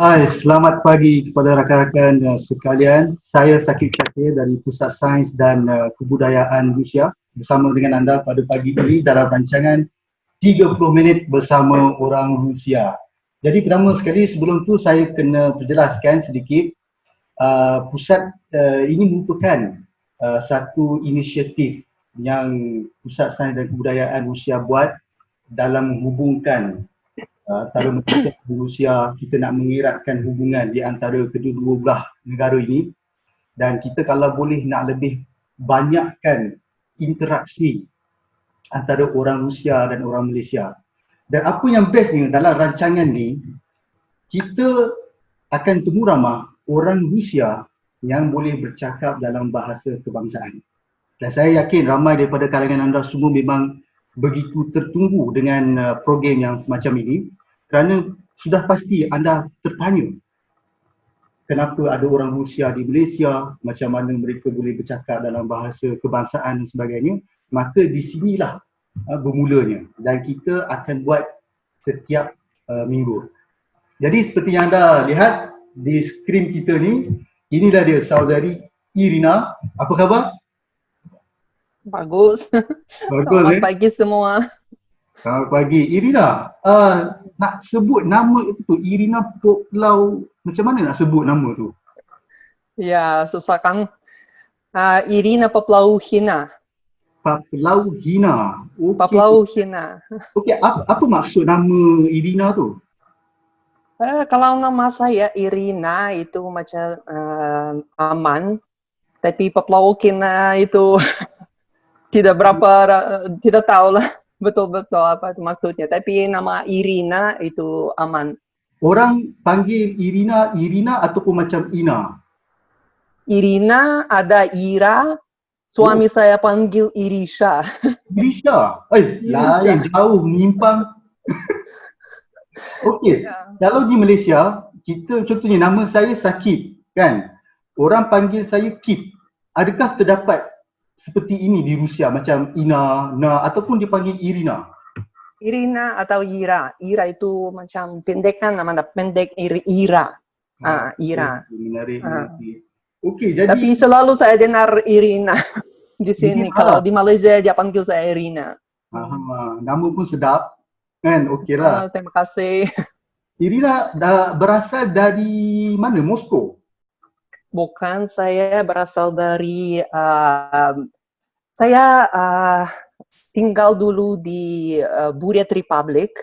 Selamat pagi kepada rakan-rakan sekalian. Saya Sakib Syakir dari Pusat Sains dan Kebudayaan Rusia bersama dengan anda pada pagi ini dalam rancangan 30 minit bersama orang Rusia. Jadi pertama sekali sebelum tu saya kena perjelaskan sedikit. Pusat ini merupakan satu inisiatif yang Pusat Sains dan Kebudayaan Rusia buat dalam menghubungkan antara Malaysia dan Rusia. Kita nak mengeratkan hubungan di antara kedua-dua belah negara ini, dan kita kalau boleh nak lebih banyakkan interaksi antara orang Rusia dan orang Malaysia. Dan apa yang best ni dalam rancangan ni, kita akan temu ramah orang Rusia yang boleh bercakap dalam bahasa kebangsaan. Dan saya yakin ramai daripada kalangan anda semua memang begitu tertunggu dengan program yang semacam ini, kerana sudah pasti anda tertanya kenapa ada orang Rusia di Malaysia, macam mana mereka boleh bercakap dalam bahasa kebangsaan dan sebagainya. Maka di sinilah bermulanya, dan kita akan buat setiap minggu. Jadi seperti yang anda lihat di skrin kita ni, inilah dia saudari Irina. Apa khabar? Bagus. Selamat pagi semua. Selamat pagi. Irina, nak sebut nama itu tu, Irina Poplau, macam mana nak sebut nama tu? Ya, susah kan. Irina Poplauhina. Poplauhina. Okay. Poplauhina. Okey, apa maksud nama Irina tu? Kalau nama saya Irina itu macam aman, tapi Poplauhina itu tidak tahu lah betul-betul apa itu maksudnya. Tapi nama Irina itu aman. Orang panggil Irina ataupun macam Ina? Irina, ada Ira, suami saya panggil Irisha. Irisha? Lain, jauh, menyimpang. Okey, kalau di Malaysia, kita contohnya nama saya Sakib, kan? Orang panggil saya Kip. Adakah terdapat seperti ini di Rusia, macam Ina, Na, ataupun dipanggil Irina? Irina atau Ira. Ira itu macam pendekan, nama pendek Ira. Ira. Menarik. Okey, jadi tapi selalu saya dengar Irina di sini. Kalau di Malaysia dia panggil saya Irina. Nama pun sedap, kan? Okeylah. Terima kasih. Irina berasal dari mana? Moskow? Bukan, saya berasal dari saya tinggal dulu di Buryat Republic,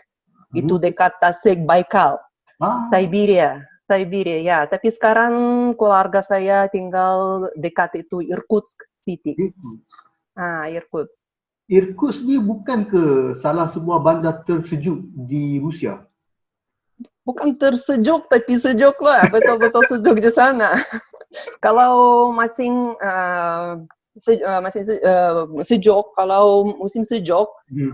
itu dekat Tasik Baikal, Siberia ya. Tapi sekarang keluarga saya tinggal dekat itu Irkutsk City. Irkutsk. Irkutsk ni bukan ke salah sebuah bandar tersejuk di Rusia? Bukan tersejuk, tapi sejuk lah, betul-betul sejuk di sana. Kalau masing sejuk, kalau musim sejuk,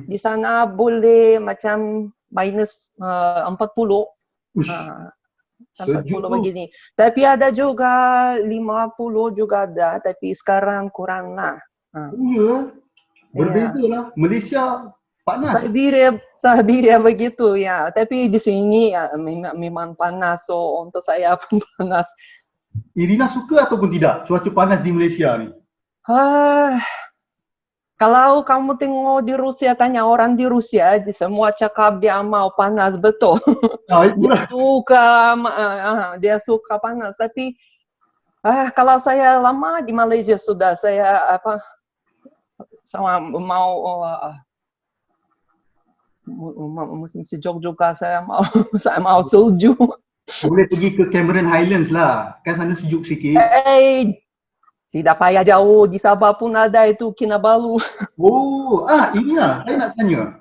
di sana boleh macam minus 40. 40 begini. Tapi ada juga 50 juga ada, tapi sekarang kurang lah. Ya, berbeza lah. Malaysia panas. Siberia begitu ya. Tapi di sini ya, memang panas, so untuk saya pun panas. Irina suka ataupun tidak cuaca panas di Malaysia ni? Kalau kamu tengok di Rusia, tanya orang di Rusia, semua cakap dia mau panas, betul. Dia suka panas. Tapi kalau saya lama di Malaysia sudah, saya sama mau musim sejuk juga, saya mau salju. Boleh pergi ke Cameron Highlands lah, kan sana sejuk sikit. Tidak payah jauh, di Sabah pun ada itu Kinabalu. Irina, saya nak tanya.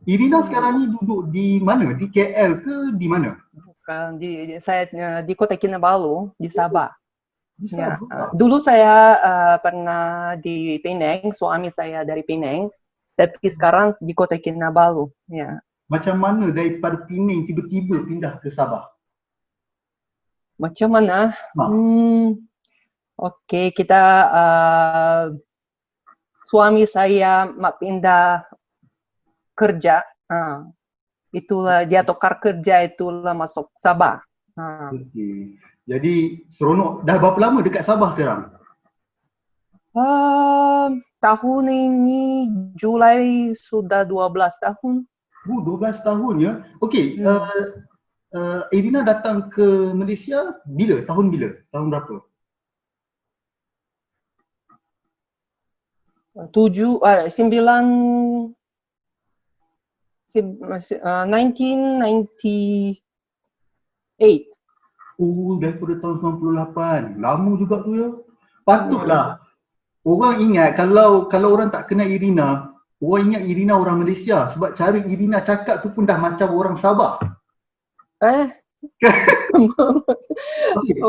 Irina sekarang ni duduk di mana? Di KL ke di mana? Bukan, saya di Kota Kinabalu, di Sabah. Ya. Dulu saya pernah di Penang, suami saya dari Penang, tapi sekarang di Kota Kinabalu. Ya. Macam mana daripada Penang tiba-tiba pindah ke Sabah? Macam mana? Okey, kita suami saya pindah kerja, itulah dia tukar kerja, itulah masuk Sabah. Okey. Jadi seronok. Dah berapa lama dekat Sabah sekarang? Tahun ini Julai sudah 12 tahun. 12 tahun ya. Okey, Hmm. Irina datang ke Malaysia bila? Tahun bila? Tahun berapa? 1998. Oh, daripada tahun 98. Lama juga tu ya. Hmm. Patutlah. Orang ingat kalau orang tak kenal Irina, orang ingat Irina orang Malaysia sebab cara Irina cakap tu pun dah macam orang Sabah. Eh, Okey.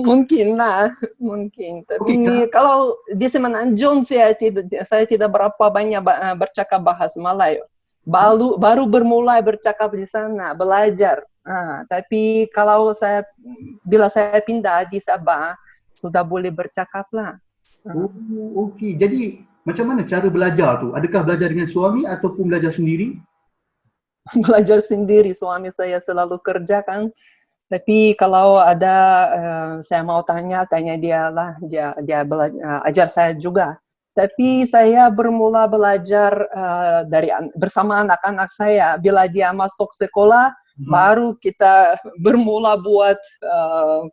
mungkin lah, mungkin. Okey, Tapi kalau di Semenanjung saya tidak berapa banyak bercakap bahasa Melayu. Baru bermulai bercakap di sana, belajar. Tapi bila saya pindah di Sabah, sudah boleh bercakap lah. oh, okey. Jadi macam mana cara belajar tu? Adakah belajar dengan suami ataupun belajar sendiri? Belajar sendiri, suami saya selalu kerja kan. Tapi kalau ada saya mau tanya dia lah, dia ajar saya juga. Tapi saya bermula belajar bersama anak-anak saya. Bila dia masuk sekolah, baru kita bermula buat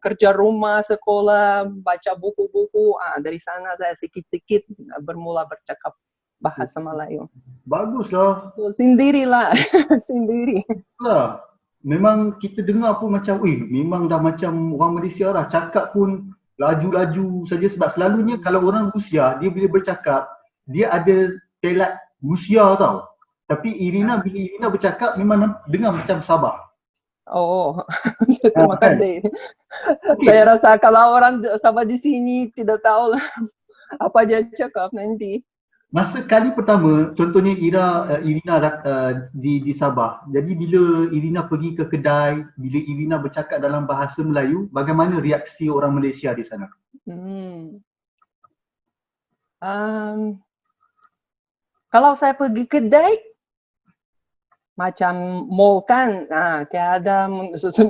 kerja rumah sekolah, baca buku-buku. Dari sana saya sikit-sikit bermula bercakap bahasa Melayu. Baguslah. So, sendirilah, sendiri. Lah. Memang kita dengar pun macam, memang dah macam orang Malaysia lah. Cakap pun laju-laju saja sebab selalunya kalau orang Rusia, dia bila bercakap, dia ada telat Rusia tau. Tapi Irina, bila Irina bercakap memang dengar macam Sabah. Oh, terima Kan? kasih. Saya Okey, rasa kalau orang sama di sini tidak tahu lah apa dia cakap nanti. masa kali pertama, contohnya Irina di Sabah. Jadi bila Irina pergi ke kedai, bila Irina bercakap dalam bahasa Melayu, bagaimana reaksi orang Malaysia di sana? Hmm. Kalau saya pergi kedai, macam mall kan, tiada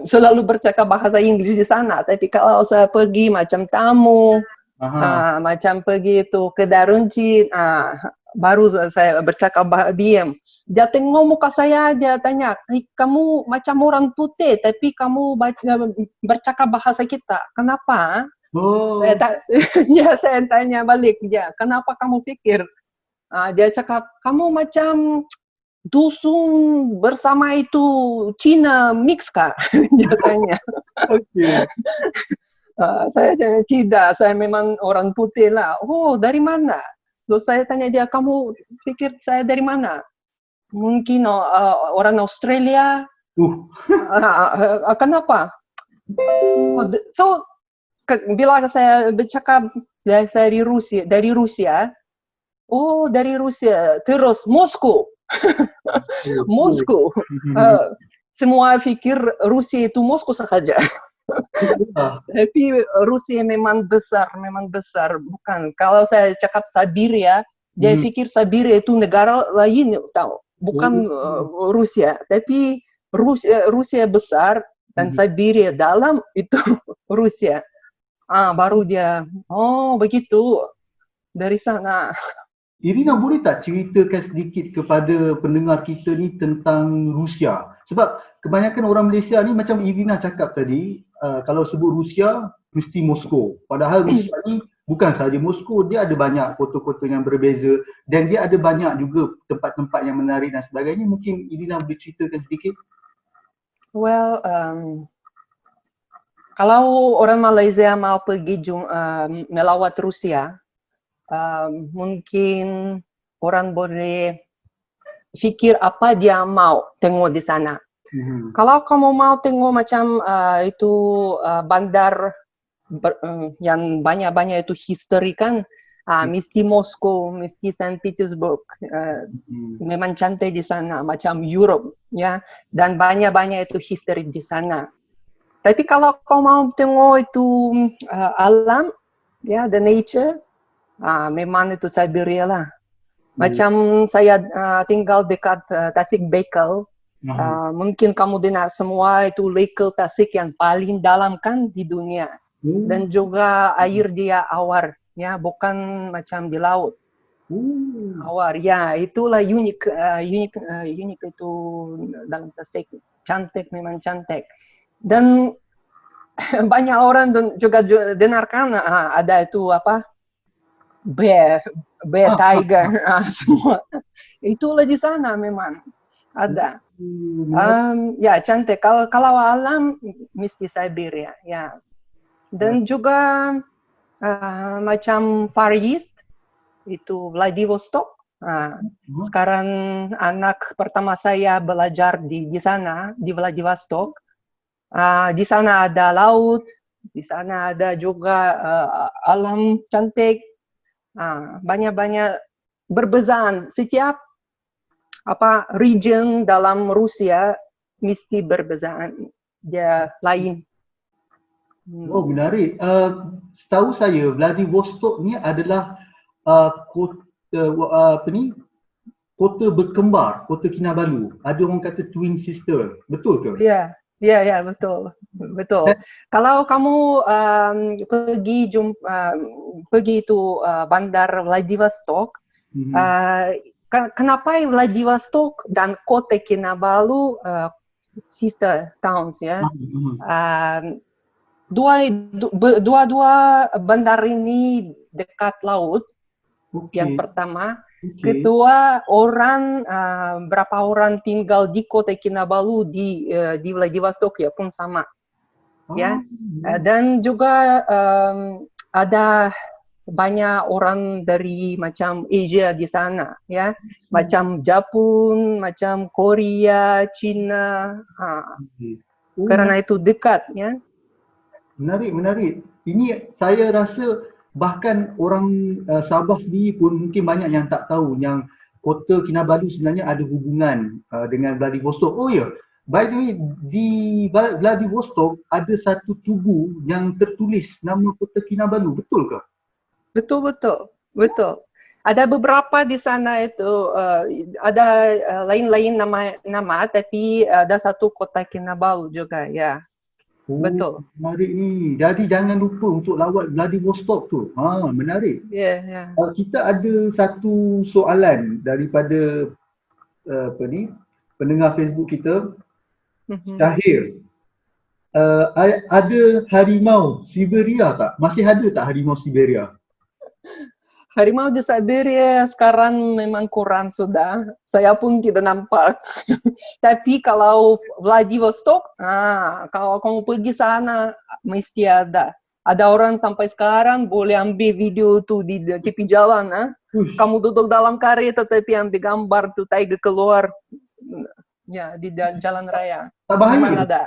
selalu bercakap bahasa Inggris di sana. Tapi kalau saya pergi macam tamu, Aha. macam pergi itu kedai runcit, baru saya bercakap diam. Dia tengok muka saya, dia tanya, kamu macam orang putih, tapi kamu bercakap bahasa kita. Kenapa? Oh, Saya tanya balik dia, kenapa kamu pikir? Dia cakap, kamu macam dusun bersama itu Cina mix kah? Dia tanya. okey. Saya tanya, tidak, saya memang orang putih lah. Oh, dari mana? So, saya tanya dia, kamu pikir saya dari mana? Mungkin orang Australia. Kenapa? So, bila saya bercakap saya dari Rusia, oh dari Rusia, terus Moskow. Moskow. Semua pikir Rusia itu Moskow saja. Tapi Rusia memang besar, bukan. Kalau saya cakap Siberia, dia pikir Siberia itu negara lain, tahu? Bukan Rusia, tapi Rusia besar dan Siberia dalam itu Rusia. Baru dia, oh begitu, dari sana. Irina boleh tak ceritakan sedikit kepada pendengar kita ni tentang Rusia? Sebab kebanyakan orang Malaysia ni macam Irina cakap tadi, kalau sebut Rusia mesti Moskow. Padahal Rusia ni bukan sahaja Moskow, dia ada banyak kota-kota yang berbeza dan dia ada banyak juga tempat-tempat yang menarik dan sebagainya. Mungkin Irina boleh ceritakan sedikit? Well, kalau orang Malaysia mau pergi melawat Rusia, mungkin orang boleh fikir apa dia mau tengok di sana. Kalau kamu mau tengok macam itu bandar yang banyak-banyak itu history kan, mesti Moskow, mesti Saint Petersburg, memang cantik di sana macam Europe ya, dan banyak-banyak itu history di sana. Tapi kalau kau mau tengok itu alam ya, the nature, memang itu Siberia lah. Macam saya tinggal dekat Tasik Baikal, Mungkin kamu dengar semua itu Lake Tasik yang paling dalam kan di dunia. Dan juga air dia awar, ya, bukan macam di laut. Awar, ya, itulah unik itu dalam Tasik. Cantik, memang cantik. Dan banyak orang juga dengarkan ada itu apa? Bear tiger, semua. Itulah di sana memang ada. Ya, cantik. Kalau alam mesti Siberia, ya. Dan juga macam Far East itu Vladivostok. Sekarang anak pertama saya belajar di sana di Vladivostok. Di sana ada laut, di sana ada juga alam cantik. Banyak-banyak berbezaan. Setiap region dalam Rusia mesti berbezaan, dia lain. Oh, menarik. Setahu saya Vladivostok ni adalah kota berkembar, kota Kinabalu. Ada orang kata twin sister. Betul ke? Ya, betul. Kalau kamu pergi itu bandar Vladivostok, kenapa Vladivostok dan kota Kinabalu sister towns, ya? Dua-dua bandar ini dekat laut. Yang pertama, kedua berapa orang tinggal di kota Kinabalu di Vladivostok ya pun sama, ya. Dan juga ada banyak orang dari macam Asia di sana, ya, macam Jepun, macam Korea, Cina, karena itu dekat, ya. Menarik. Ini saya rasa bahkan orang Sabah sendiri pun mungkin banyak yang tak tahu yang kota Kinabalu sebenarnya ada hubungan dengan Vladivostok. Oh ya, by the way, di Vladivostok ada satu tugu yang tertulis nama kota Kinabalu, betul ke? Betul. Ada beberapa di sana itu ada lain-lain nama, tapi ada satu kota Kinabalu juga, ya. Betul. Menarik ni. Jadi jangan lupa untuk lawat Vladivostok tu. Menarik. Ya. Kita ada satu soalan daripada pendengar Facebook kita, Syahir. Ada harimau Siberia tak? Masih ada tak harimau Siberia? Harimau di Siberia sekarang memang kurang sudah. Saya pun tidak nampak. Tapi kalau Vladivostok, kalau kamu pergi sana, mesti ada. Ada orang sampai sekarang boleh ambil video tuh di tepi jalan. Kamu duduk dalam kereta tapi ambil gambar tuh tiger keluar. Ya, di jalan raya. Tak bahaya? Memang ada.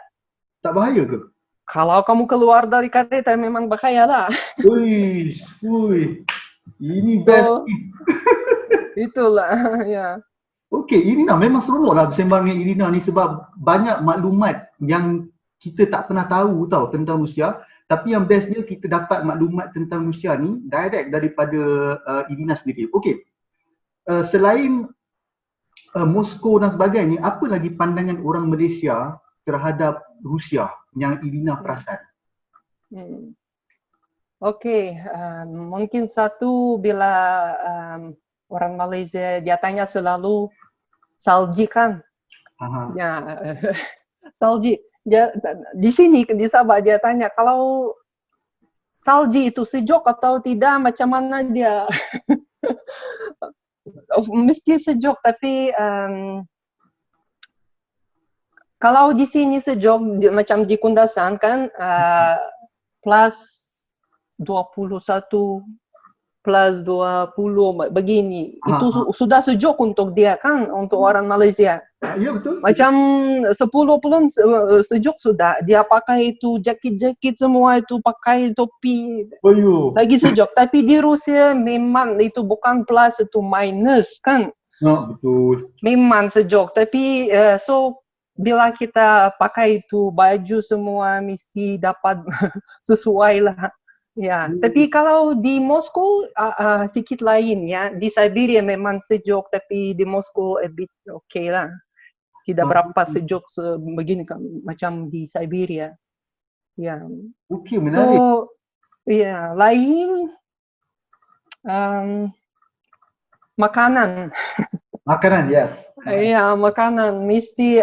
Tak bahaya ke? Kalau kamu keluar dari kereta memang bahaya lah. Wih. Ini best. Itulah, ya. Okey, Irina, memang seronok lah bersembang dengan Irina ni sebab banyak maklumat yang kita tak pernah tahu tentang Rusia. Tapi yang bestnya kita dapat maklumat tentang Rusia ni direct daripada Irina sendiri. Okey, selain Moskow dan sebagainya, apa lagi pandangan orang Malaysia terhadap Rusia yang Irina perasan? Okey, mungkin satu bila orang Malaysia dia tanya selalu salji kan? Ya, salji. Di sini di Sabah dia tanya kalau salji itu sejuk atau tidak, macam mana dia? Mesti sejuk, tapi kalau di sini sejuk macam di Kundasan kan plus 21 plus 20 begini. Itu sudah sejuk untuk dia kan, untuk orang Malaysia. Ya, betul. Macam 10 pun sejuk sudah. Dia pakai itu jakit-jakit semua, itu pakai topi. Lagi sejuk. Tapi di Rusia memang itu bukan plus, itu minus kan. Betul. Memang sejuk. Tapi so bila kita pakai itu baju semua mesti dapat sesuai lah. Ya, tapi kalau di Moskow sedikit lain ya. Di Siberia memang sejuk, tapi di Moskow a bit okay lah. tidak berapa sejuk begini macam di Siberia. Ya. Okey, menarik. So, ya, lain makanan. Makanan, yes. Iya, makanan. Mesti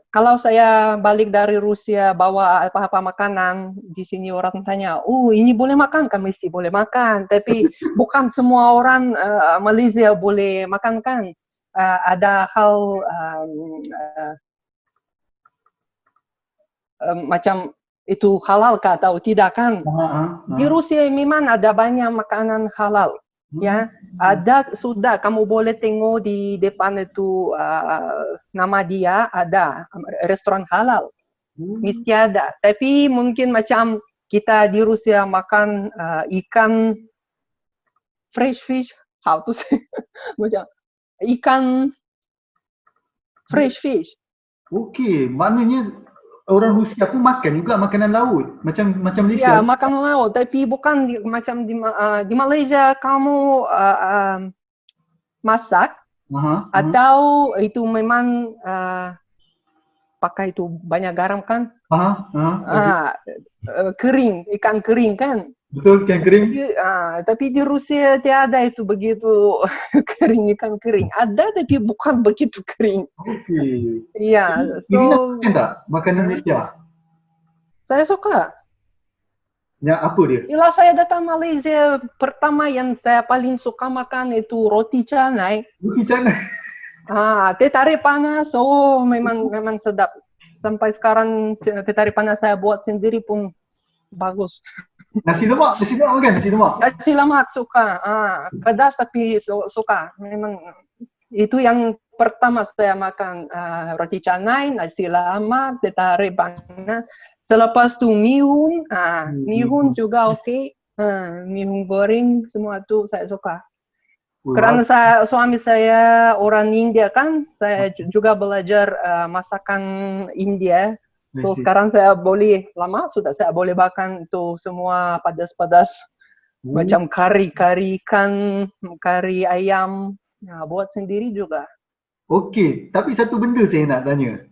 kalau saya balik dari Rusia bawa apa-apa makanan, di sini orang tanya, "Oh, ini boleh makan kan?" Mesti boleh makan. Tapi bukan semua orang Malaysia boleh makan kan. Ada hal macam itu halal kah atau tidak kan? Di Rusia memang ada banyak makanan halal. Ya, ada sudah kamu boleh tengok di depan itu nama dia ada restoran halal, mesti ada. Tapi mungkin macam kita di Rusia makan ikan fresh fish, how to say, macam ikan fresh fish. Okey, maknanya orang Rusia pun makan juga makanan laut macam Ya, Malaysia. makan laut, tapi bukan macam di Malaysia kamu masak atau itu memang pakai itu banyak garam kan? Kering, ikan kering kan? Betul, ikan kering. Tapi di Rusia tiada itu begitu kering, ikan kering. Ada tapi bukan begitu kering. Okey. Iya, so makan tak makanan Malaysia? Saya suka. Ya, apa dia? Bila saya datang Malaysia, pertama yang saya paling suka makan itu roti canai. Roti canai. Teh tarik panas, memang sedap. Sampai sekarang teh tarik panas saya buat sendiri pun bagus. Nasi lemak makan nasi lemak. Nasi lemak suka, pedas tapi suka. Memang itu yang pertama saya makan roti canai, nasi lemak, teh tarik panas. Selepas tu mihun, mihun juga okey. Mihun goreng semua tu saya suka. Kerana suami saya orang India kan, saya juga belajar masakan India. So sekarang saya boleh, lama sudah saya boleh makan itu semua padas-padas. Macam kari ikan, kari ayam, buat sendiri juga. Okey, tapi satu benda saya nak tanya.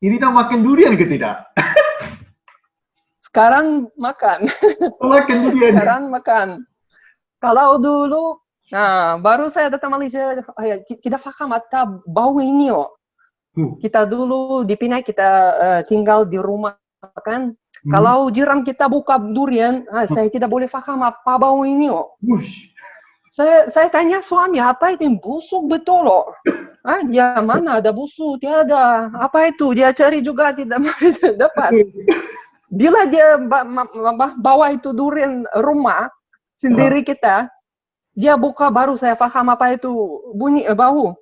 Irina makan durian ke tidak? Sekarang makan. Makan durian. Sekarang makan. Kalau dulu, baru saya datang Malaysia, tidak faham apa bau ini. Kita dulu di Penang kita tinggal di rumah kan. Kalau jiran kita buka durian, saya tidak boleh faham apa bau ini. Saya tanya suami, apa itu busuk betul loh? Dia mana ada busuk, tiada. Apa itu? Dia cari juga tidak dapat. Bila dia bawa itu durian rumah sendiri kita, dia buka baru saya faham apa itu bunyi bau.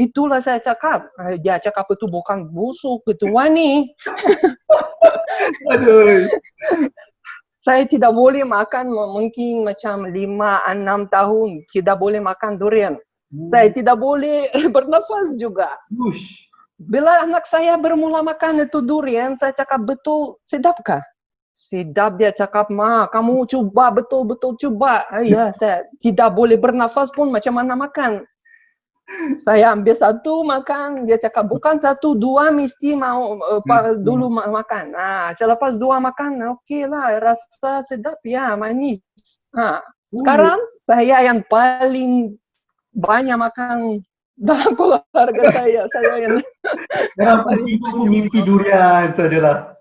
Itulah saya cakap. Dia cakap itu bukan busuk, itu wangi. Aduh. Saya tidak boleh makan mungkin macam 5-6 tahun tidak boleh makan durian. Saya tidak boleh bernafas juga. Bila anak saya bermula makan itu durian, saya cakap betul sedapkah? Sedap, dia cakap, "Ma, kamu coba betul-betul coba." Ya, saya tidak boleh bernafas pun macam mana makan. Saya ambil satu makan, dia cakap bukan satu, dua mesti mau dulu makan. Selepas dua makan, okey lah, rasa sedap ya, manis. Sekarang saya yang paling banyak makan dalam keluarga saya. Saya yang mimpi durian sajalah.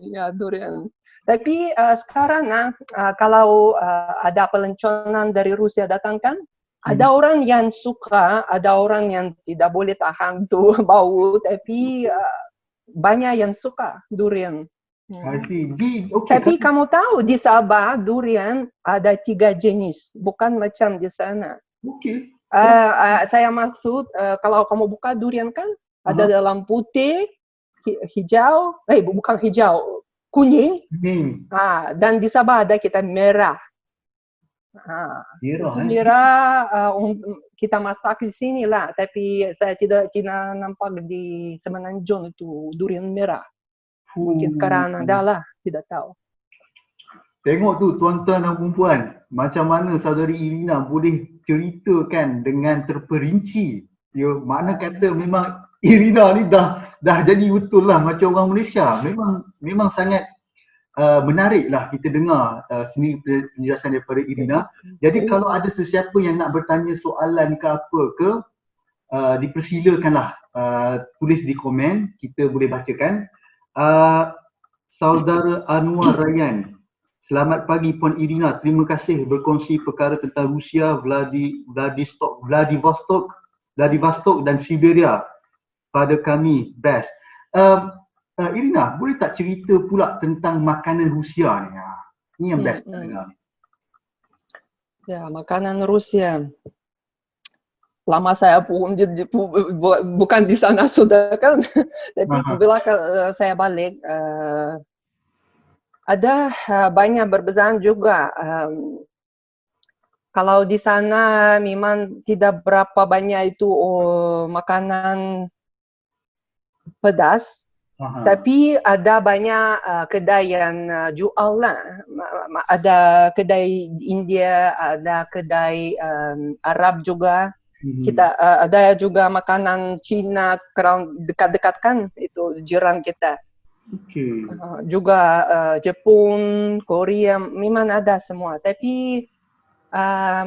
Ya, durian. Tapi sekarang kalau ada pelancongan dari Rusia datang kan, ada orang yang suka, ada orang yang tidak boleh tahan tu bau, tapi banyak yang suka durian. Tapi kamu tahu di Sabah durian ada 3 jenis, bukan macam di sana. Saya maksud kalau kamu buka durian kan, ada dalam putih, hijau, bukan hijau, kuning. Dan di Sabah ada kita merah. Merah kita masak di sini lah, tapi saya tidak nampak di Semenanjung itu durian merah. Mungkin sekarang ada lah, tidak tahu. Tengok tu tuan-tuan dan perempuan, macam mana saudari Irina boleh ceritakan dengan terperinci Ya, makna kata memang Irina ni dah jadi betul lah macam orang Malaysia. Memang sangat menarik lah kita dengar sendiri penjelasan daripada Irina. Jadi kalau ada sesiapa yang nak bertanya soalan ke apa ke, dipersilakanlah tulis di komen, kita boleh bacakan. Saudara Anwar Ryan, selamat pagi Puan Irina, terima kasih berkongsi perkara tentang Rusia, Vladivostok dan Siberia pada kami. Best. Irina, boleh tak cerita pula tentang makanan Rusia ni? Ni yang best nak dengar. Ya, makanan Rusia. Lama saya pun bukan di sana sudah kan, tapi bila saya balik ada banyak perbezaan juga. Kalau di sana memang tidak berapa banyak itu makanan pedas, tapi ada banyak kedai yang jual lah. Ada kedai India, ada kedai Arab juga. Kita ada juga makanan Cina, dekat-dekat kan itu jiran kita. Juga Jepun, Korea, memang ada semua. Tapi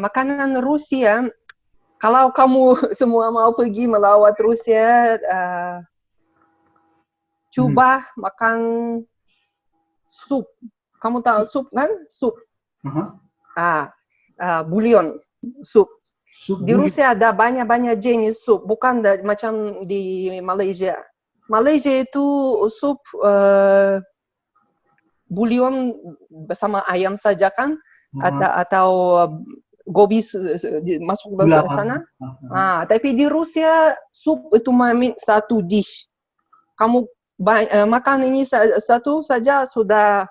makanan Rusia, kalau kamu semua mau pergi melawat Rusia, coba makan sup. Kamu tahu sup kan? Sup. Bulion, sup. Di Rusia ada banyak-banyak jenis sup, bukan macam di Malaysia. Malaysia itu sup bulion bersama ayam saja kan? Atau gobi masuk ke sana. Tapi di Rusia sup itu satu dish. Kamu makan ini satu saja sudah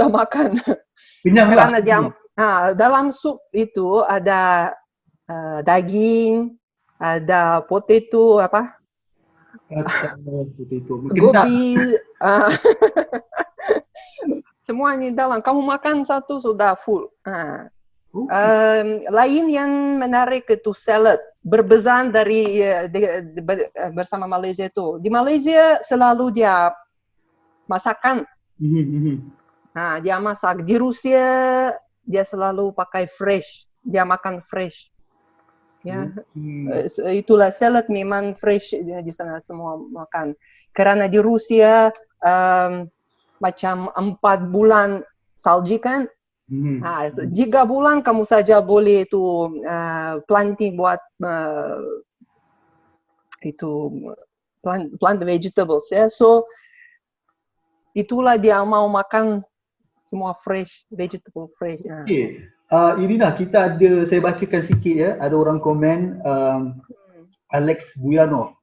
makan. Kenyang lah. Karena dia dalam sup itu ada daging, ada potato gobi, semuanya dalam. Kamu makan satu sudah full. Lain yang menarik itu salad. Berbeza dari bersama Malaysia itu. Di Malaysia selalu dia masakan. Dia masak. Di Rusia dia selalu pakai fresh. Dia makan fresh. Ya, itulah salad memang fresh di sana semua makan. Karena di Rusia macam 4 bulan salji kan. 3 bulan kamu saja boleh itu planting buat itu plant vegetables ya. So itulah dia mau makan semua fresh, vegetable fresh. Irina, saya bacakan sikit ya. Ada orang komen, Alex Buyano,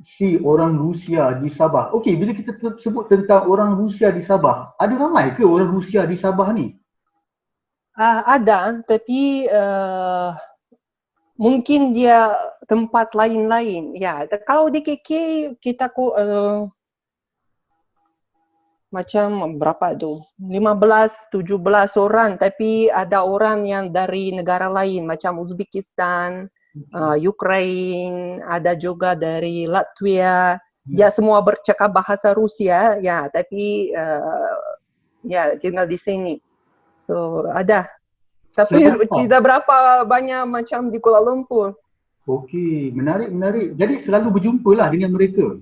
si orang Rusia di Sabah. Okey, bila kita sebut tentang orang Rusia di Sabah, ada ramai ke orang Rusia di Sabah ni? Ada, tapi mungkin dia tempat lain-lain. Ya, kalau di KK kita macam berapa tu? 15-17 orang, tapi ada orang yang dari negara lain macam Uzbekistan, Ukraine, ada juga dari Latvia. Dia semua bercakap bahasa Rusia, ya, tapi ya tinggal di sini. So ada. Tapi tidak berapa banyak macam di Kuala Lumpur. Okey, menarik. Jadi selalu berjumpa lah dengan mereka.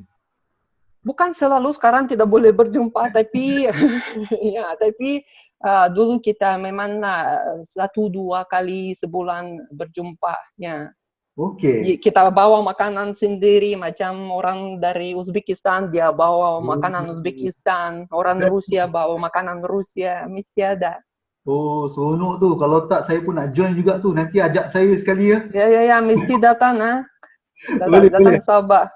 Bukan selalu, sekarang tidak boleh berjumpa, tapi ya, tapi dulu kita memang 1-2 kali sebulan berjumpa. Ya. Okey. Kita bawa makanan sendiri, macam orang dari Uzbekistan dia bawa makanan Uzbekistan, orang Rusia bawa makanan Rusia, mesti ada. Oh, seronok tu. Kalau tak saya pun nak join juga tu. Nanti ajak saya sekali ya. Ya, mesti datang datang Sabah.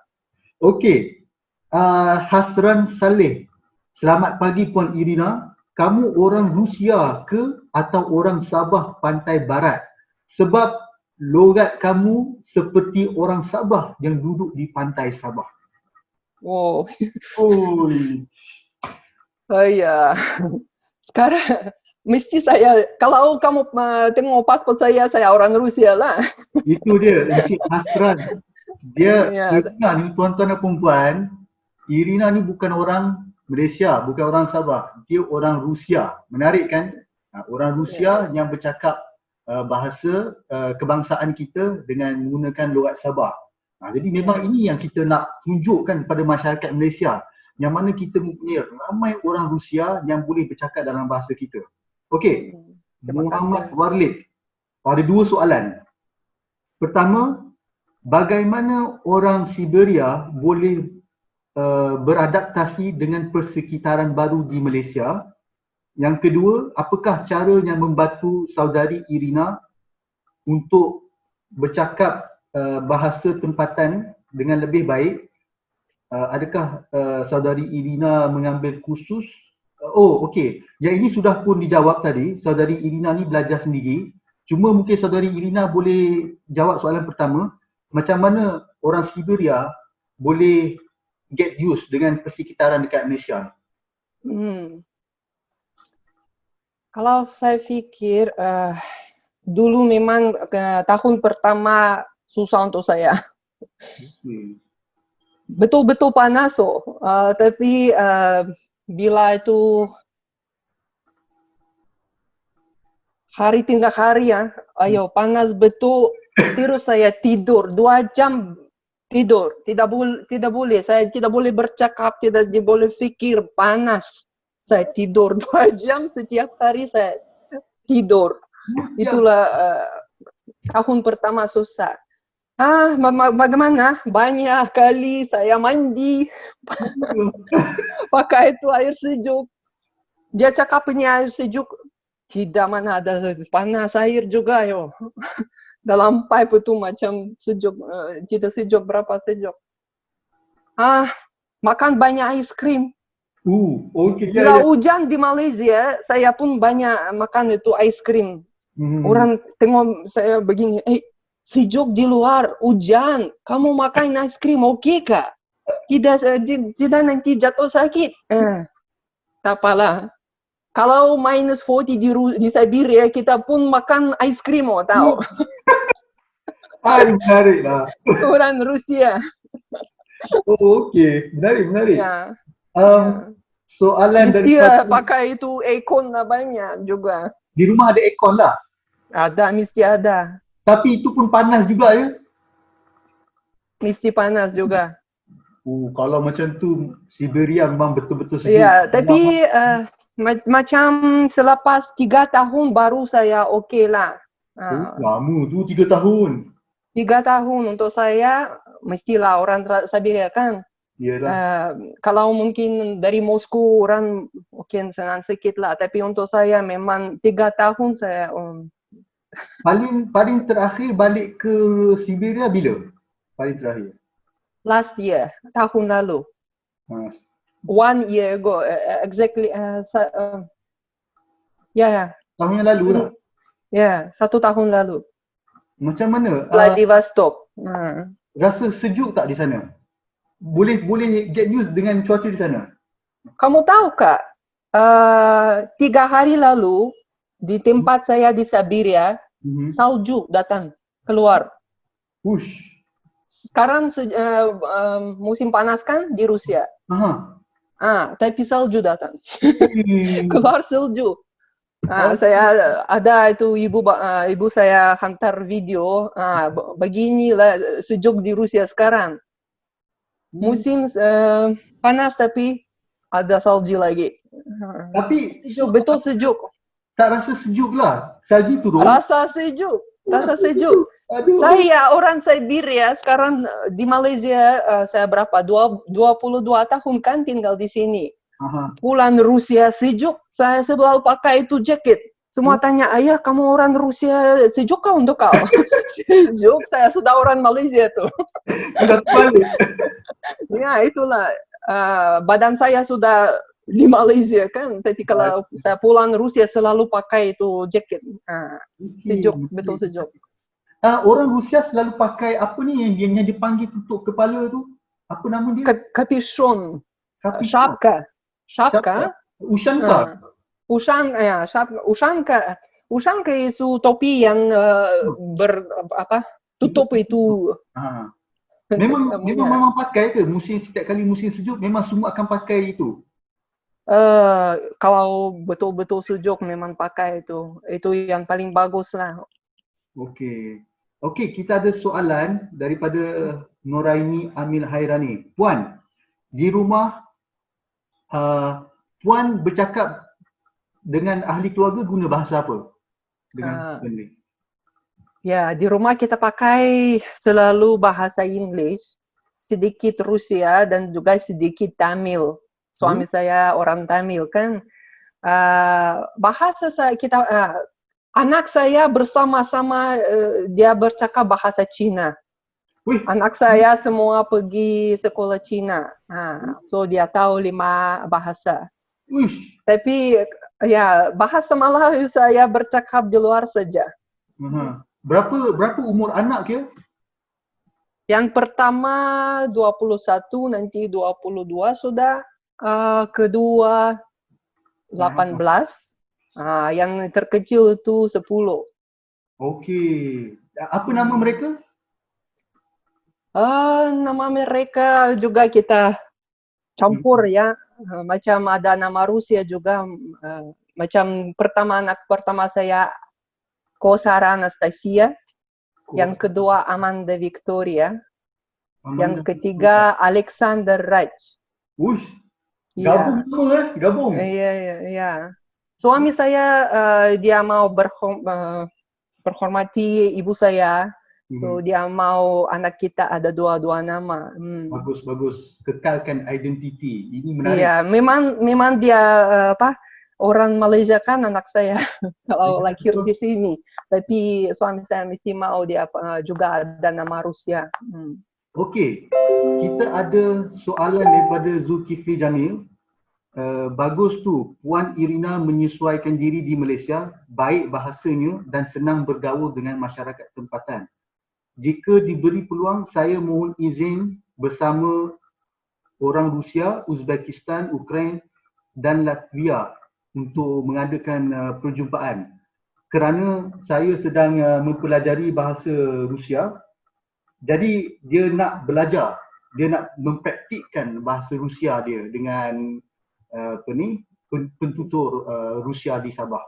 Okey. Hasran Saleh. Selamat pagi Puan Irina. Kamu orang Rusia ke atau orang Sabah Pantai Barat? Sebab logat kamu seperti orang Sabah yang duduk di pantai Sabah. Oh. Oi. Oh ya. Sekarang mesti saya, kalau kamu tengok paspor saya orang Rusia lah. Itu dia, Encik Hasran. Dia, Ya, Irina ni tuan-tuan dan perempuan, Irina ni bukan orang Malaysia, bukan orang Sabah. Dia orang Rusia. Menarik kan? Orang Rusia yang bercakap bahasa kebangsaan kita dengan menggunakan logat Sabah. Jadi memang ini yang kita nak tunjukkan pada masyarakat Malaysia. Yang mana kita mempunyai ramai orang Rusia yang boleh bercakap dalam bahasa kita. Okey, Terima Muhammad kasih. Warlid, ada 2 soalan. Pertama, bagaimana orang Siberia boleh beradaptasi dengan persekitaran baru di Malaysia? Yang kedua, apakah cara yang membantu saudari Irina untuk bercakap bahasa tempatan dengan lebih baik? Adakah saudari Irina mengambil kursus? Oh, okey. Yang ini sudah pun dijawab tadi. Saudari Irina ni belajar sendiri. Cuma mungkin saudari Irina boleh jawab soalan pertama. Macam mana orang Siberia boleh get used dengan persekitaran dekat Malaysia? Kalau saya fikir, dulu memang tahun pertama susah untuk saya. Betul-betul panas, tapi bila itu hari tinggal hari ya, ayo panas betul, terus saya tidur 2 jam tidur, tidak boleh, saya tidak boleh bercakap, tidak boleh fikir, panas. Saya tidur 2 jam setiap hari, saya tidur. Itulah tahun pertama susah. Bagaimana? Banyak kali saya mandi pakai itu air sejuk. Dia cakapnya air sejuk, tidak mana ada panas air juga yo. Dalam pipe itu macam sejuk, tidak sejuk, berapa sejuk. Makan banyak es krim. Okay. Bila hujan di Malaysia, saya pun banyak makan itu es krim. Orang tengok saya begini, sejuk di luar, hujan, kamu makan es krim, oke kah? Tidak nanti jatuh sakit. Tak apalah. Kalau minus 40 di Siberia, kita pun makan es krim, tahu? Menarik lah. Orang Rusia. Okey, menarik. Ya. Soalan mesti daripada pakai itu aircon banyak juga. Di rumah ada aircon lah. Ada, mesti ada. Tapi itu pun panas juga ya? Mesti panas juga. Kalau macam tu Siberia memang betul-betul sejuk. Ya, tapi macam selepas 3 tahun baru saya okey lah. Lama tu 3 tahun. 3 tahun untuk saya, mestilah orang Siberia kan. Kalau mungkin dari Moskow orang mungkin senang sikit lah. Tapi untuk saya memang 3 tahun saya Paling terakhir balik ke Siberia bila? Paling terakhir? Last year, tahun lalu. 1 year ago, exactly. Tahun yang lalu lah? Ya, 1 tahun lalu. Macam mana? Vladivostok. Rasa sejuk tak di sana? Boleh get used dengan cuaca di sana? Kamu tahu kak, 3 hari lalu di tempat saya di Siberia, salju datang keluar. Sekarang musim panas kan di Rusia. Tapi salju datang. Keluar salju. Saya ada itu ibu saya hantar video. Beginilah sejuk di Rusia sekarang. Musim panas tapi ada salju lagi. Tapi betul sejuk. Tak rasa sejuk lah. Salju turun. Rasa sejuk. Saya orang Siberia sekarang di Malaysia, saya berapa? 22 tahun kan tinggal di sini. Pulang Rusia sejuk, saya selalu pakai itu jaket. Semua tanya, ayah kamu orang Rusia sejuk kah untuk kau? Sejuk, saya sudah orang Malaysia tuh. Sudah balik. Ya itulah, badan saya sudah di Malaysia kan, tapi kalau saya pulang Rusia selalu pakai itu jaket. Sejuk, betul sejuk. Orang Rusia selalu pakai apa ni yang dipanggil tutup kepala tu? Apa nama dia? Capuchon. Шапка. Ushanka. Ushanka itu topi yang tutup itu. Ha. Memang pakai ke setiap kali musim sejuk memang semua akan pakai itu. Kalau betul-betul sejuk memang pakai itu. Itu yang paling bagus lah. Okey. Okey, kita ada soalan daripada Noraini Amil Hairani. Puan, di rumah Puan bercakap dengan ahli keluarga guna bahasa apa? Dengan ni. Ya, di rumah kita pakai selalu bahasa English, sedikit Rusia dan juga sedikit Tamil. Suami saya orang Tamil kan. Anak saya bersama-sama dia bercakap bahasa Cina. Wih. Anak saya semua pergi sekolah Cina. So dia tahu 5 bahasa. Wih. Tapi ya bahasa Melayu saya bercakap di luar saja. Berapa umur anak ke? Yang pertama 21, nanti 22 sudah. Kedua 18. Yang terkecil itu 10. Okey. Apa nama mereka? Nama mereka juga kita campur ya. Macam ada nama Rusia juga. Macam anak pertama saya Kosara Anastasia. Yang kedua Amanda Victoria. Yang ketiga Alexander Raj. Uish. Gabung semua gabung. Iya. Suami saya dia mau berhormati ibu saya. So dia mau anak kita ada dua nama. Bagus. Kekalkan identiti. Ini menarik. Iya, memang dia orang Malaysia kan anak saya kalau lahir di sini. Tapi suami saya mesti mau dia juga ada nama Rusia. Okey. Kita ada soalan daripada Zulkifli Jamil. Bagus tu, Puan Irina menyesuaikan diri di Malaysia, baik bahasanya dan senang bergaul dengan masyarakat tempatan. Jika diberi peluang, saya mohon izin bersama orang Rusia, Uzbekistan, Ukraine dan Latvia untuk mengadakan perjumpaan. Kerana saya sedang mempelajari bahasa Rusia, jadi dia nak belajar, dia nak mempraktikkan bahasa Rusia dia dengan pentutur Rusia di Sabah.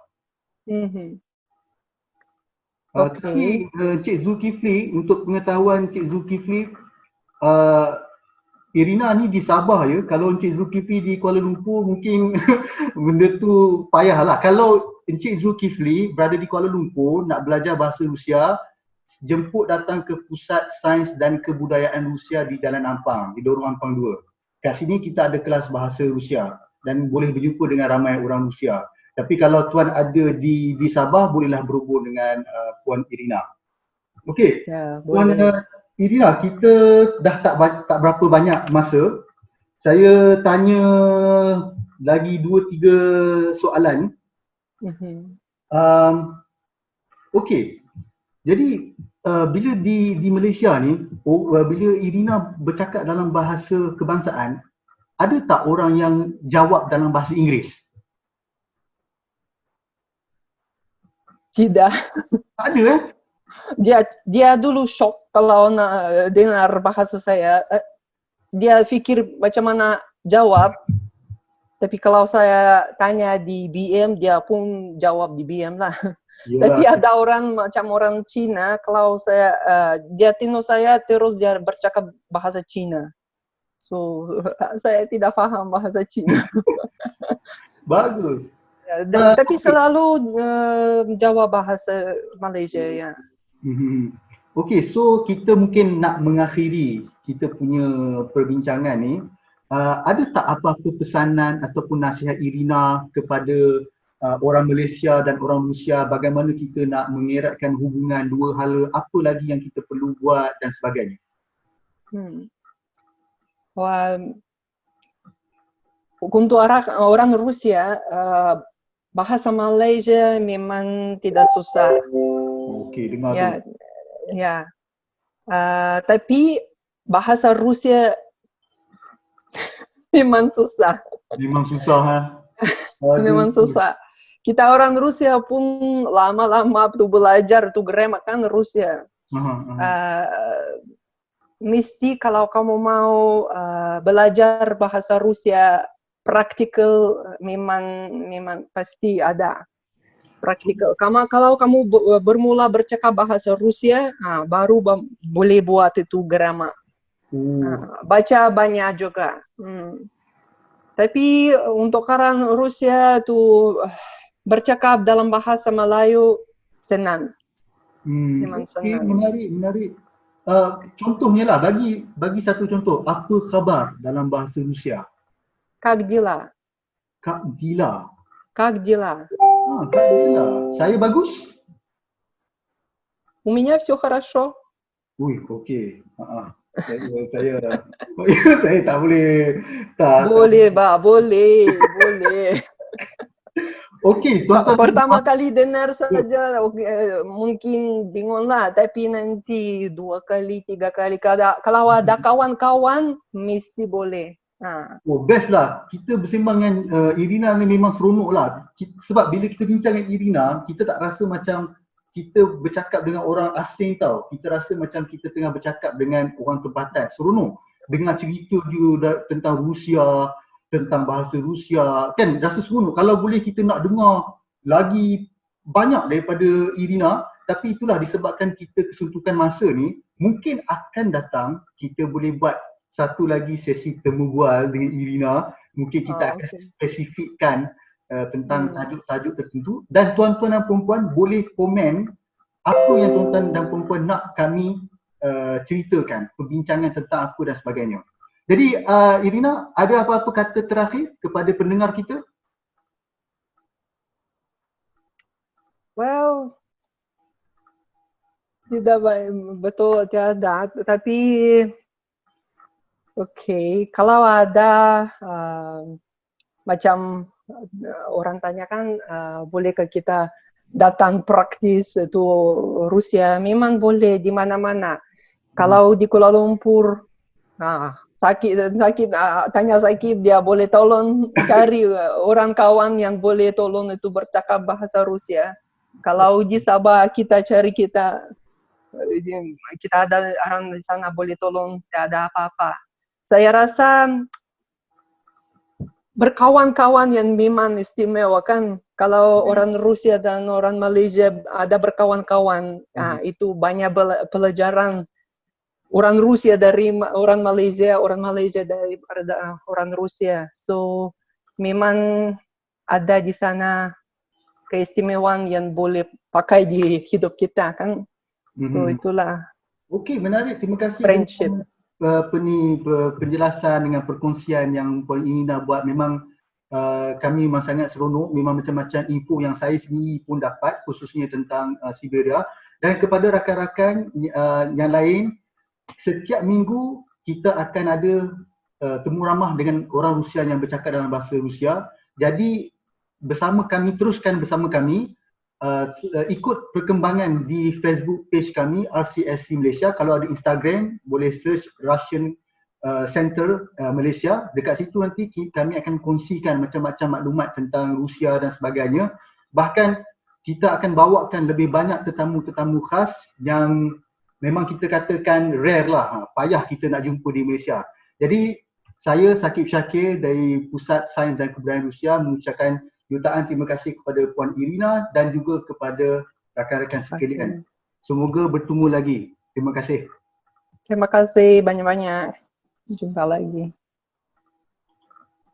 Tapi Cik Zulkifli, untuk pengetahuan Cik Zulkifli, Irina ni di Sabah ya. Kalau Encik Zulkifli di Kuala Lumpur mungkin benda tu payahlah. Kalau Encik Zulkifli berada di Kuala Lumpur nak belajar bahasa Rusia, jemput datang ke Pusat Sains dan Kebudayaan Rusia di Jalan Ampang, di Lorong Ampang 2. Kat sini kita ada kelas bahasa Rusia dan boleh berjumpa dengan ramai orang Rusia. Tapi kalau tuan ada di Sabah, bolehlah berhubung dengan Puan Irina. Okey. Ya, Puan Irina, kita dah tak berapa banyak masa. Saya tanya lagi 2-3 soalan. Okey. Jadi bila di Malaysia ni, bila Irina bercakap dalam bahasa kebangsaan, ada tak orang yang jawab dalam bahasa Inggeris? Tidak. Tak ada Dia dulu shock kalau dengar bahasa saya. Dia fikir macam mana jawab. Tapi kalau saya tanya di BM, dia pun jawab di BM lah. Yalah. Tapi ada orang macam orang Cina, kalau saya dia tino saya terus dia bercakap bahasa Cina. So saya tidak faham bahasa Cina. Bagus. Tapi selalu jawab bahasa Malaysia ya. Okey, so kita mungkin nak mengakhiri kita punya perbincangan ni. Ada tak apa-apa pesanan ataupun nasihat Irina kepada orang Malaysia dan orang Rusia, bagaimana kita nak mengeratkan hubungan dua hala, apa lagi yang kita perlu buat dan sebagainya? Untuk orang Rusia, bahasa Malaysia memang tidak susah. Okey, dengar tu. Ya. Tapi bahasa Rusia memang susah. Memang susah Memang susah. Kita orang Rusia pun lama-lama tuh belajar tuh grammar kan Rusia. Mesti kalau kamu mau belajar bahasa Rusia praktikal memang pasti ada praktikal. Kalau kamu bermula bercakap bahasa Rusia, baru boleh buat itu grammar. Baca banyak juga. Tapi untuk orang Rusia tuh bercakap dalam bahasa Melayu senang. Memang senang. Menarik. Contohnya lah, bagi satu contoh, apa khabar dalam bahasa Rusia? Как дела? Kak Dila. Как дела? Kak Dila. Saya bagus? У меня все хорошо. Okey. Saya tak boleh. Boleh, boleh. Okey, tuan-tuan. Pertama kali dengar saja mungkin bingung lah, tapi nanti 2 kali, 3 kali kalau ada kawan-kawan mesti boleh. Best lah. Kita bersembang dengan Irina ni memang seronok lah. Sebab bila kita bincang dengan Irina, kita tak rasa macam kita bercakap dengan orang asing tau. Kita rasa macam kita tengah bercakap dengan orang tempatan. Seronok. Dengar cerita dia tentang Rusia, tentang bahasa Rusia, kan rasa seronok. Kalau boleh kita nak dengar lagi banyak daripada Irina, tapi itulah disebabkan kita kesuntukan masa ni, mungkin akan datang kita boleh buat satu lagi sesi temu bual dengan Irina. Mungkin kita akan spesifikkan tentang tajuk-tajuk tertentu, dan tuan-tuan dan perempuan boleh komen apa yang tuan-tuan dan perempuan nak kami ceritakan, perbincangan tentang apa dan sebagainya. Jadi Irina, ada apa-apa kata terakhir kepada pendengar kita? Well, tidak betul tiada, tapi kalau ada macam orang tanyakan, bolehkah kita datang praktis itu Rusia? Memang boleh di mana-mana. Kalau di Kuala Lumpur, sakit, tanya Sakib, dia boleh tolong cari orang kawan yang boleh tolong itu bercakap bahasa Rusia. Kalau di Sabah kita cari kita ada orang di sana boleh tolong, tidak ada apa-apa. Saya rasa berkawan-kawan yang memang istimewa kan. Kalau orang Rusia dan orang Malaysia ada berkawan-kawan, itu banyak pelajaran. Orang Rusia dari orang Malaysia dari orang Rusia. So memang ada di sana keistimewaan yang boleh pakai di hidup kita kan. So itulah. Okey, menarik. Terima kasih. Friendship. Penjelasan dengan perkongsian yang Puan Irina buat. Memang kami memang sangat seronok. Memang macam-macam info yang saya sendiri pun dapat, khususnya tentang Siberia. Dan kepada rakan-rakan yang lain, setiap minggu kita akan ada temu ramah dengan orang Rusia yang bercakap dalam bahasa Rusia. Jadi teruskan bersama kami, ikut perkembangan di Facebook page kami RCSC Malaysia. Kalau ada Instagram boleh search Russian Center Malaysia. Dekat situ nanti kami akan kongsikan macam-macam maklumat tentang Rusia dan sebagainya. Bahkan kita akan bawakan lebih banyak tetamu-tetamu khas yang memang kita katakan rare lah, payah kita nak jumpa di Malaysia. Jadi saya Sakib Syakir dari Pusat Sains dan Kebudayaan Rusia mengucapkan jutaan terima kasih kepada Puan Irina dan juga kepada rakan-rakan sekalian. Semoga bertemu lagi. Terima kasih. Terima kasih banyak-banyak. Jumpa lagi.